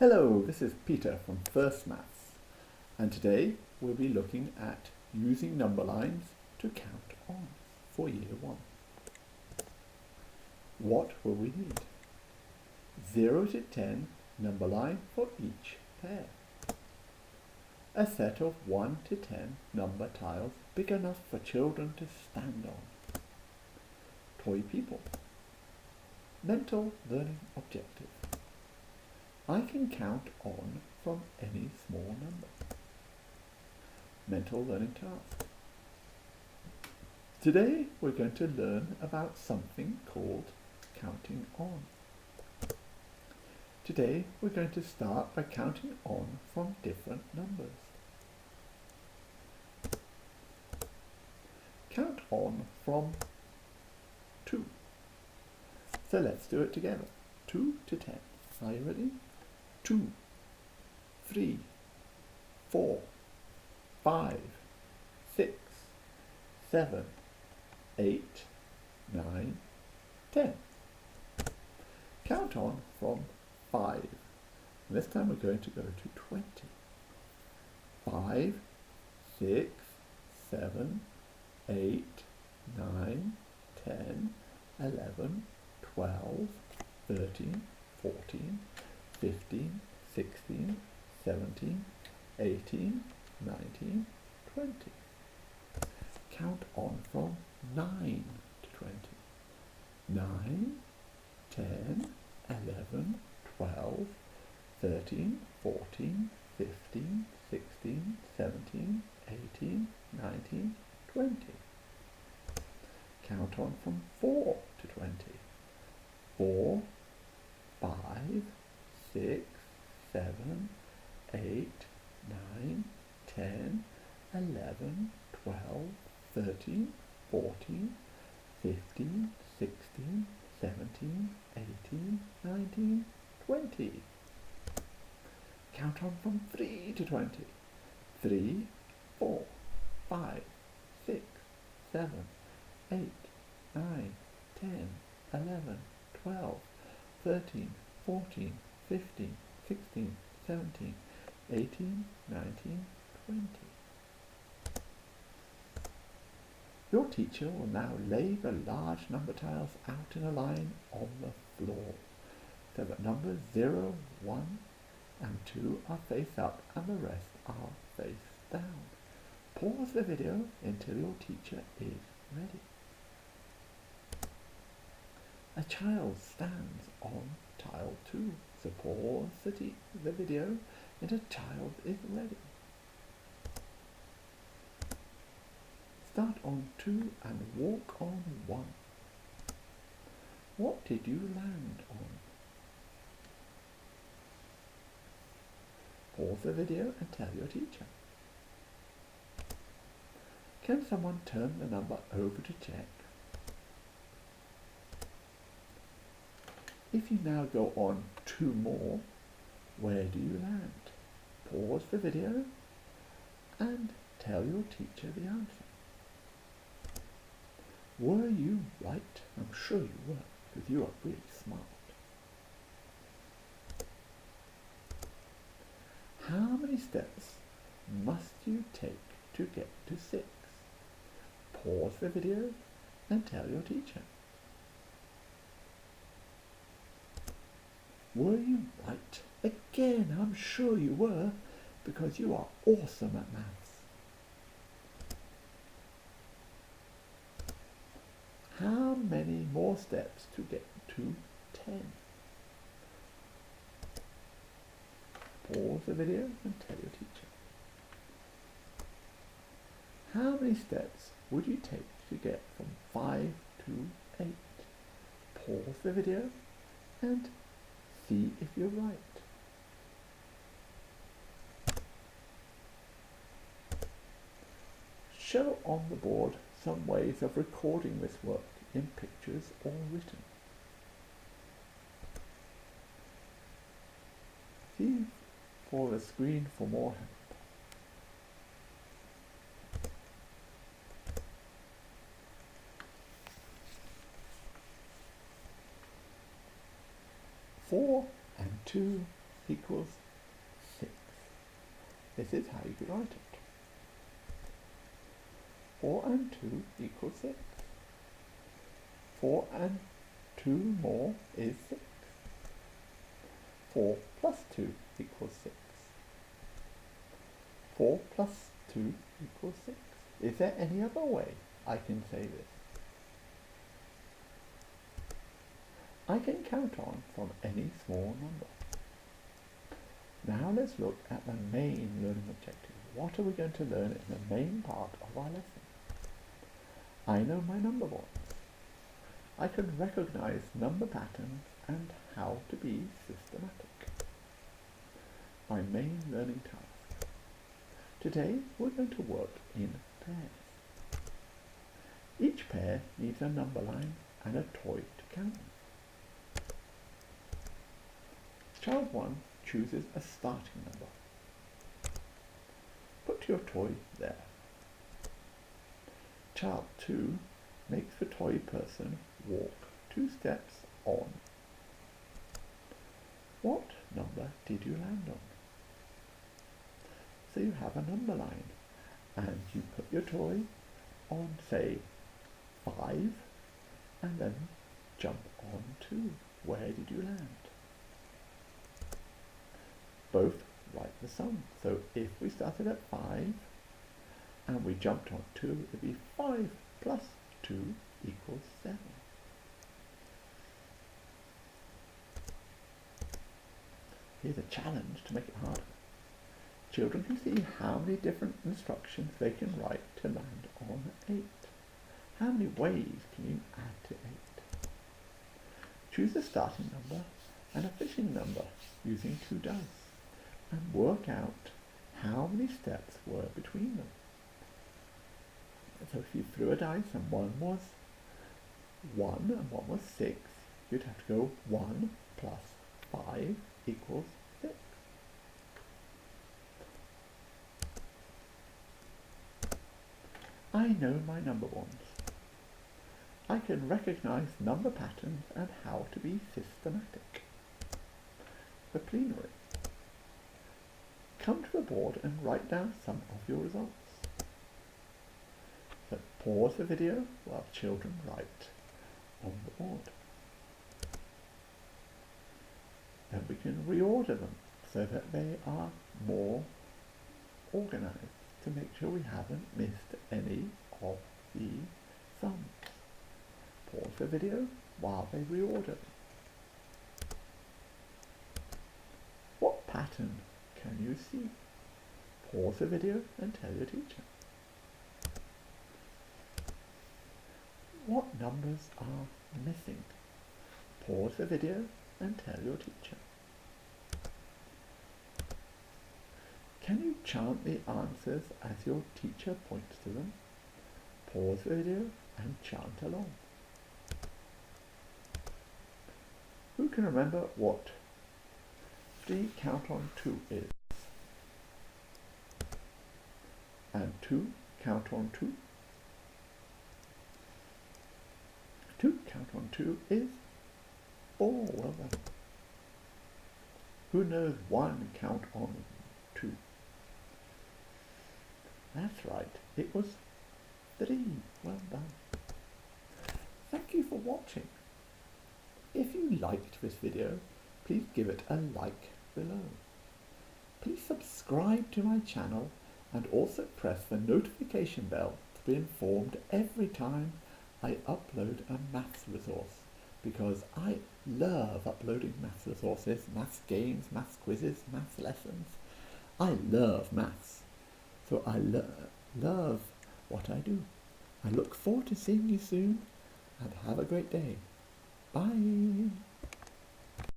Hello, this is Peter from First Maths, and today we'll be looking at using number lines to count on for Year 1. What will we need? 0 to 10 number line for each pair. A set of 1 to 10 number tiles big enough for children to stand on. Toy people. Mental learning objective. I can count on from any small number. Mental learning task. Today we're going to learn about something called counting on. Today we're going to start by counting on from different numbers. Count on from 2. So let's do it together. 2 to 10. Are you ready? 2, 3, 4, 5, 6, 7, 8, 9, 10. Count on from 5. And this time we're going to go to 20. 5, 6, 7, 8, 9, 10, 11, 12, 13, 14, 15, 16, 17, 18, 19, 20. Count on from 9 to 20. 9, 10, 11, 12, 13, 14, 15, 16, 17, 18, 19, 20. Count on from 4 to 20. 4, 5, 6, 7, 8, 9, 10, 11, 12, 13, 14, 15, 16, 17, 18, 19, 20. Count on from 3 to 20. 3, 4, 5, 6, 7, 8, 9, 10, 11, 12, 13, 14, 15, 16, 17, 18, 19, 20. Your teacher will now lay the large number tiles out in a line on the floor, so that numbers 0, 1 and 2 are face up and the rest are face down. Pause the video until your teacher is ready. A child stands on tile 2, so pause the video and a child is ready. Start on 2 and walk on 1. What did you land on? Pause the video and tell your teacher. Can someone turn the number over to check? If you now go on 2 more, where do you land? Pause the video and tell your teacher the answer. Were you right? I'm sure you were, because you are really smart. How many steps must you take to get to 6? Pause the video and tell your teacher. Were you right? Again, I'm sure you were, because you are awesome at maths. How many more steps to get to 10? Pause the video and tell your teacher. How many steps would you take to get from 5 to 8? Pause the video and see if you're right. Show on the board some ways of recording this work in pictures or written. See for the screen for more help. Four and 2 equals 6. This is how you could write it. 4 and 2 equals 6. 4 and 2 more is 6. 4 plus 2 equals 6. 4 plus 2 equals 6. Is there any other way I can say this? I can count on from any small number. Now let's look at the main learning objective. What are we going to learn in the main part of our lesson? I know my number bonds. I can recognize number patterns and how to be systematic. My main learning task. Today we're going to work in pairs. Each pair needs a number line and a toy to count them. Child 1 chooses a starting number. Put your toy there. Child 2 makes the toy person walk 2 steps on. What number did you land on? So you have a number line and you put your toy on, say, 5 and then jump on 2. Where did you land? Both write the sum. So if we started at 5 and we jumped on 2, it would be 5 plus 2 equals 7. Here's a challenge to make it harder. Children can see how many different instructions they can write to land on 8. How many ways can you add to 8? Choose a starting number and a finishing number using 2 dice and work out how many steps were between them. So if you threw a dice and one was 1 and one was 6, you'd have to go 1 plus 5 equals 6. I know my number bonds. I can recognize number patterns and how to be systematic. The plenary. Come to the board and write down some of your results. So pause the video while children write on the board. Then we can reorder them so that they are more organized to make sure we haven't missed any of the sums. Pause the video while they reorder them. What pattern can you see? Pause the video and tell your teacher. What numbers are missing? Pause the video and tell your teacher. Can you chant the answers as your teacher points to them? Pause the video and chant along. Who can remember what 3 count on 2 is? And 2 count on 2? 2 count on 2 is 4. Well done. Who knows 1 count on 2? That's right, it was 3. Well done. Thank you for watching. If you liked this video, please give it a like below. Please subscribe to my channel and also press the notification bell to be informed every time I upload a maths resource, because I love uploading maths resources, maths games, maths quizzes, maths lessons. I love maths, so I love what I do. I look forward to seeing you soon, and have a great day. Bye.